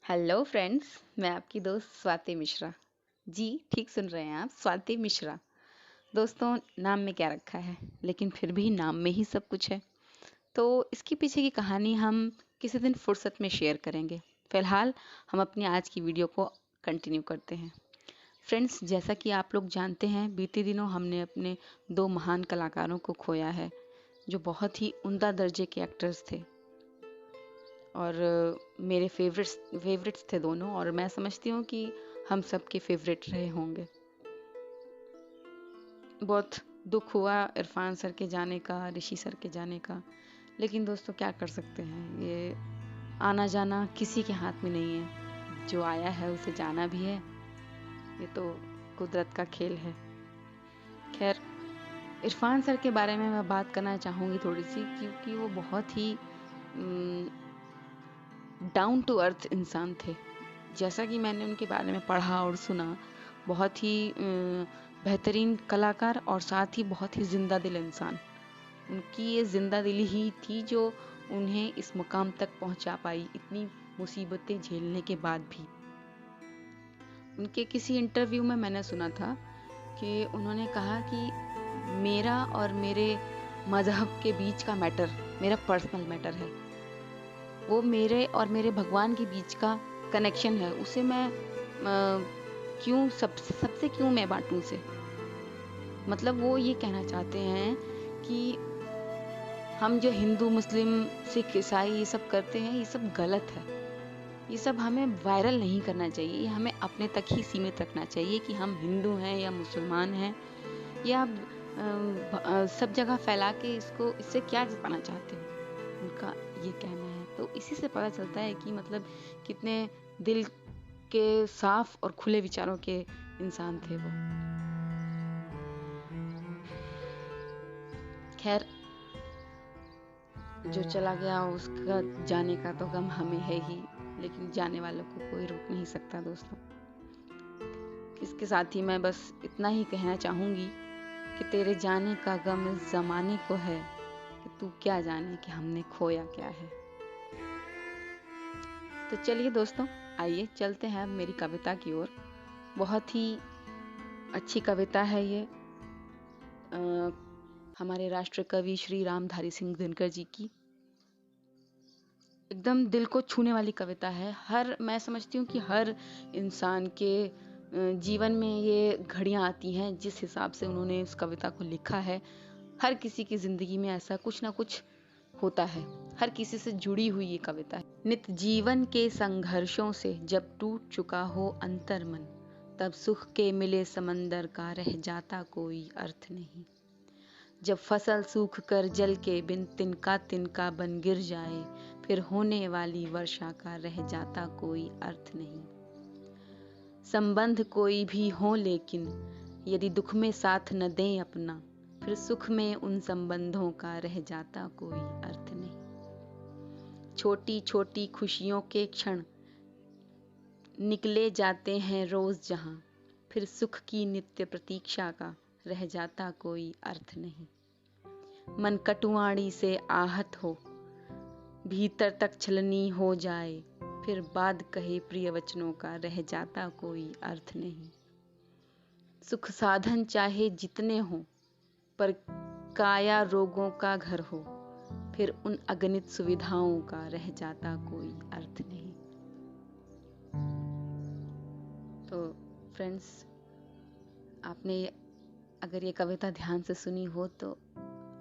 Hello friends, मैं आपकी दोस्त स्वाति मिश्रा। जी, ठीक सुन रहे हैं आप, स्वाति मिश्रा। दोस्तों, नाम में क्या रखा है, लेकिन फिर भी नाम में ही सब कुछ है। तो इसके पीछे की कहानी हम किसी दिन फुर्सत में शेयर करेंगे। फिलहाल हम अपनी आज की वीडियो को कंटिन्यू करते हैं। फ्रेंड्स, जैसा कि आप लोग जानते हैं, बीते दिनों हमने अपने दो महान कलाकारों को खोया है, जो बहुत ही उम्दा दर्जे के एक्टर्स थे और मेरे फेवरेट्स थे दोनों, और मैं समझती हूँ कि हम सबके फेवरेट रहे होंगे। बहुत दुख हुआ इरफान सर के जाने का, ऋषि सर के जाने का, लेकिन दोस्तों क्या कर सकते हैं, ये आना जाना किसी के हाथ में नहीं है। जो आया है उसे जाना भी है, ये तो कुदरत का खेल है। खैर, इरफान सर के बारे में मैं बात करना चाहूँगी थोड़ी सी, क्योंकि वो बहुत ही डाउन टू अर्थ इंसान थे। जैसा कि मैंने उनके बारे में पढ़ा और सुना, बहुत ही बेहतरीन कलाकार और साथ ही बहुत ही जिंदा दिल इंसान। उनकी ये जिंदा दिली ही थी जो उन्हें इस मुकाम तक पहुंचा पाई, इतनी मुसीबतें झेलने के बाद भी। उनके किसी इंटरव्यू में मैंने सुना था कि उन्होंने कहा कि मेरा और मेरे मजहब के बीच का मैटर मेरा पर्सनल मैटर है। वो मेरे और मेरे भगवान के बीच का कनेक्शन है, उसे मैं क्यों सबसे क्यों मैं बांटूं उसे। मतलब वो ये कहना चाहते हैं कि हम जो हिंदू मुस्लिम सिख ईसाई ये सब करते हैं, ये सब गलत है। ये सब हमें वायरल नहीं करना चाहिए, ये हमें अपने तक ही सीमित रखना चाहिए कि हम हिंदू हैं या मुसलमान हैं, या सब जगह फैला के इससे क्या पाना चाहते हो, उनका ये कहना है। तो इसी से पता चलता है कि मतलब कितने दिल के साफ और खुले विचारों के इंसान थे वो। खैर, जो चला गया उसका जाने का तो गम हमें है ही, लेकिन जाने वालों को कोई रोक नहीं सकता दोस्तों। इसके साथ ही मैं बस इतना ही कहना चाहूंगी कि तेरे जाने का गम इस जमाने को है, कि तू क्या जाने कि हमने खोया क्या है। तो चलिए दोस्तों, आइए चलते हैं अब मेरी कविता की ओर। बहुत ही अच्छी कविता है ये, हमारे राष्ट्र कवि श्री रामधारी सिंह दिनकर जी की। एकदम दिल को छूने वाली कविता है। मैं समझती हूँ कि हर इंसान के जीवन में ये घड़ियां आती हैं जिस हिसाब से उन्होंने इस कविता को लिखा है। हर किसी की जिंदगी में ऐसा कुछ ना कुछ होता है, हर किसी से जुड़ी हुई ये कविता है। नित जीवन के संघर्षों से जब टूट चुका हो अंतर मन, तब सुख के मिले समंदर का रह जाता कोई अर्थ नहीं। जब फसल सूख कर जल के बिन तिनका तिनका बन गिर जाए, फिर होने वाली वर्षा का रह जाता कोई अर्थ नहीं। संबंध कोई भी हो लेकिन यदि दुख में साथ न दें अपना, फिर सुख में उन संबंधों का रह जाता कोई अर्थ नहीं। छोटी छोटी खुशियों के क्षण निकले जाते हैं रोज जहां, फिर सुख की नित्य प्रतीक्षा का रह जाता कोई अर्थ नहीं। मन कटुआणी से आहत हो, भीतर तक छलनी हो जाए, फिर बाद कहे प्रिय वचनों का रह जाता कोई अर्थ नहीं। सुख साधन चाहे जितने हो, पर काया रोगों का घर हो, फिर उन अगणित सुविधाओं का रह जाता कोई अर्थ नहीं। तो फ्रेंड्स, आपने अगर ये कविता ध्यान से सुनी हो तो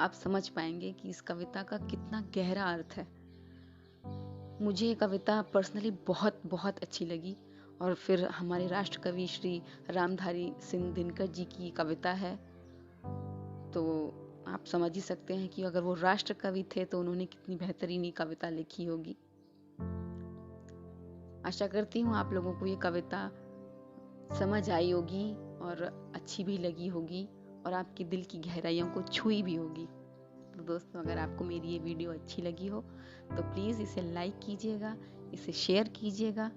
आप समझ पाएंगे कि इस कविता का कितना गहरा अर्थ है। मुझे ये कविता पर्सनली बहुत बहुत अच्छी लगी। और फिर हमारे राष्ट्र कवि श्री रामधारी सिंह दिनकर जी की कविता है, तो आप समझ ही सकते हैं कि अगर वो राष्ट्र कवि थे तो उन्होंने कितनी बेहतरीन कविता लिखी होगी। आशा करती हूँ आप लोगों को ये कविता समझ आई होगी और अच्छी भी लगी होगी और आपके दिल की गहराइयों को छुई भी होगी। तो दोस्तों, अगर आपको मेरी ये वीडियो अच्छी लगी हो तो प्लीज़ इसे लाइक कीजिएगा, इसे शेयर कीजिएगा,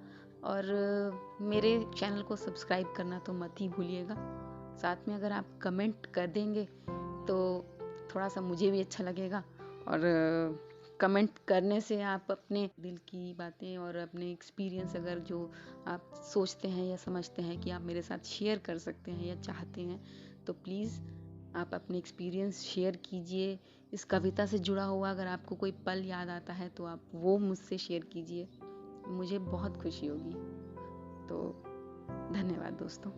और मेरे चैनल को सब्सक्राइब करना तो मत ही भूलिएगा। साथ में अगर आप कमेंट कर देंगे तो थोड़ा सा मुझे भी अच्छा लगेगा और कमेंट करने से आप अपने दिल की बातें और अपने एक्सपीरियंस अगर जो आप सोचते हैं या समझते हैं कि आप मेरे साथ शेयर कर सकते हैं या चाहते हैं, तो प्लीज़ आप अपने एक्सपीरियंस शेयर कीजिए। इस कविता से जुड़ा हुआ अगर आपको कोई पल याद आता है तो आप वो मुझसे शेयर कीजिए, मुझे बहुत खुशी होगी। तो धन्यवाद दोस्तों।